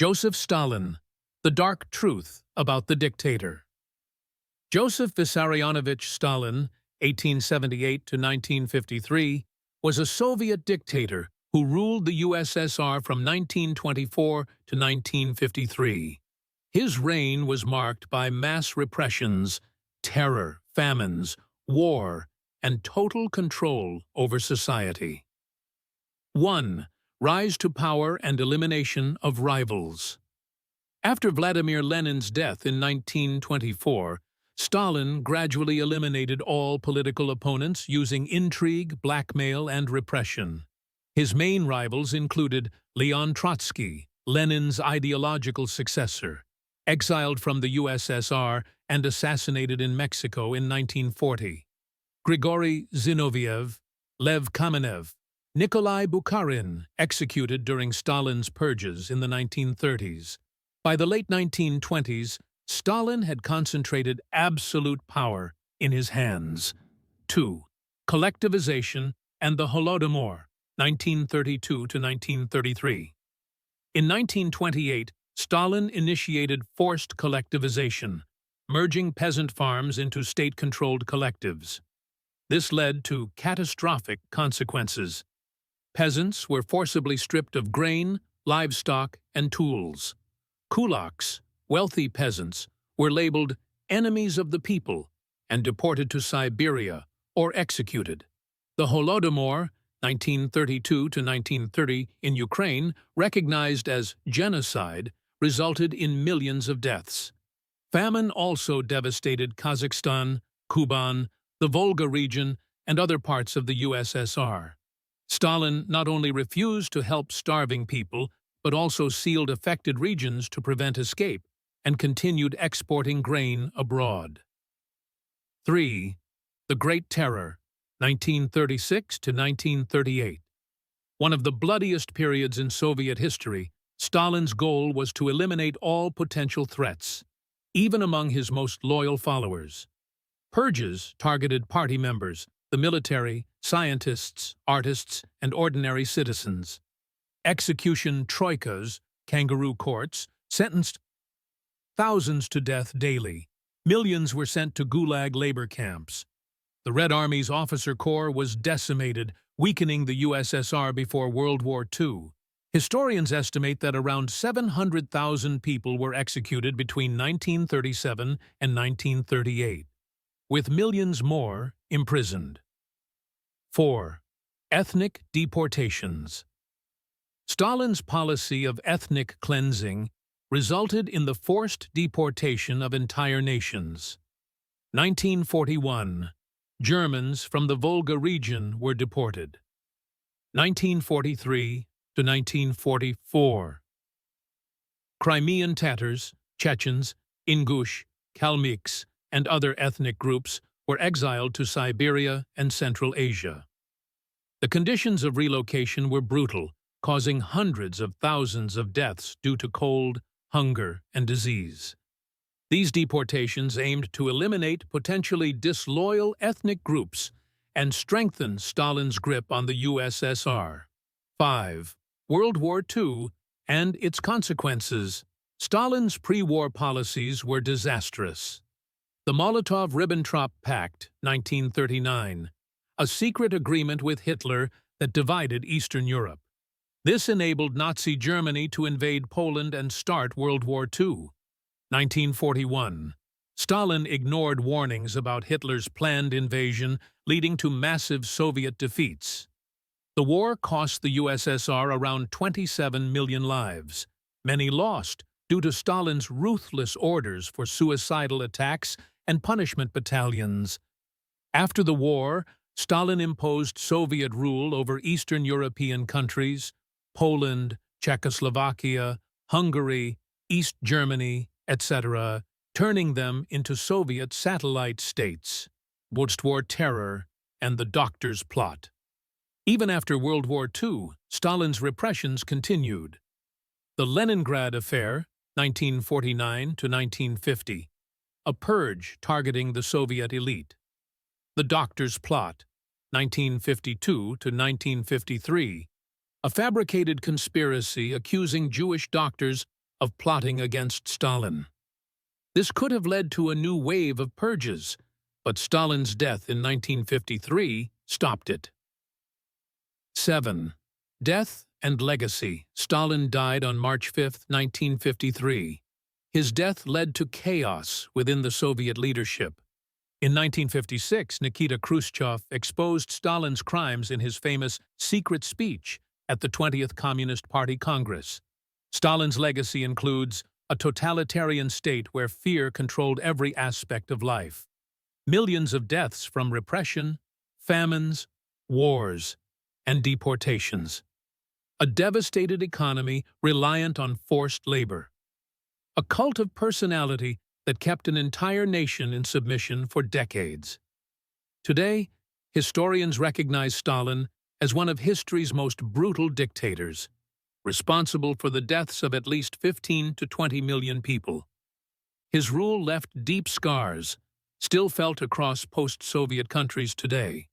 Joseph Stalin, The Dark Truth About the Dictator. Joseph Vissarionovich Stalin, 1878 to 1953, was a Soviet dictator who ruled the USSR from 1924 to 1953. His reign was marked by mass repressions, terror, famines, war, and total control over society. 1. Rise to power and elimination of rivals. After Vladimir Lenin's death in 1924, Stalin gradually eliminated all political opponents using intrigue, blackmail, and repression. His main rivals included Leon Trotsky, Lenin's ideological successor, exiled from the USSR and assassinated in Mexico in 1940, Grigory Zinoviev, Lev Kamenev, Nikolai Bukharin, executed during Stalin's purges in the 1930s. By the late 1920s, Stalin had concentrated absolute power in his hands. 2. Collectivization and the Holodomor, 1932 to 1933. In 1928, Stalin initiated forced collectivization, merging peasant farms into state-controlled collectives. This led to catastrophic consequences. Peasants were forcibly stripped of grain, livestock, and tools. Kulaks, wealthy peasants, were labeled enemies of the people and deported to Siberia or executed. The Holodomor, 1932 to 1930, in Ukraine, recognized as genocide, resulted in millions of deaths. Famine also devastated Kazakhstan, Kuban, the Volga region, and other parts of the USSR. Stalin not only refused to help starving people, but also sealed affected regions to prevent escape and continued exporting grain abroad. 3. The Great Terror, 1936 to 1938. One of the bloodiest periods in Soviet history, Stalin's goal was to eliminate all potential threats, even among his most loyal followers. Purges targeted party members, the military, scientists, artists, and ordinary citizens. Execution troikas, kangaroo courts, sentenced thousands to death daily. Millions were sent to Gulag labor camps. The Red Army's officer corps was decimated, weakening the USSR before World War II. Historians estimate that around 700,000 people were executed between 1937 and 1938, with millions more imprisoned. 4. Ethnic deportations. Stalin's policy of ethnic cleansing resulted in the forced deportation of entire nations. 1941. Germans from the Volga region were deported. 1943 to 1944. Crimean Tatars, Chechens, Ingush, Kalmyks, and other ethnic groups were exiled to Siberia and Central Asia. The conditions of relocation were brutal, causing hundreds of thousands of deaths due to cold, hunger, and disease. These deportations aimed to eliminate potentially disloyal ethnic groups and strengthen Stalin's grip on the USSR. 5. World War II and its consequences. Stalin's pre-war policies were disastrous. The Molotov-Ribbentrop Pact, 1939, a secret agreement with Hitler that divided Eastern Europe. This enabled Nazi Germany to invade Poland and start World War II. 1941. Stalin ignored warnings about Hitler's planned invasion, leading to massive Soviet defeats. The war cost the USSR around 27 million lives. Many lost due to Stalin's ruthless orders for suicidal attacks and punishment battalions. After the war, Stalin imposed Soviet rule over Eastern European countries, Poland, Czechoslovakia, Hungary, East Germany, etc., turning them into Soviet satellite states. Post-war terror and the doctor's plot. Even after World War II, Stalin's repressions continued. The Leningrad Affair, 1949 to 1950, a purge targeting the Soviet elite. The Doctor's Plot, 1952 to 1953, a fabricated conspiracy accusing Jewish doctors of plotting against Stalin. This could have led to a new wave of purges, but Stalin's death in 1953 stopped it. 7. Death and legacy. Stalin died on March 5, 1953. His death led to chaos within the Soviet leadership. In 1956, Nikita Khrushchev exposed Stalin's crimes in his famous secret speech at the 20th Communist Party Congress. Stalin's legacy includes a totalitarian state where fear controlled every aspect of life. Millions of deaths from repression, famines, wars, and deportations. A devastated economy reliant on forced labor. A cult of personality that kept an entire nation in submission for decades. Today, historians recognize Stalin as one of history's most brutal dictators, responsible for the deaths of at least 15 to 20 million people. His rule left deep scars, still felt across post-Soviet countries today.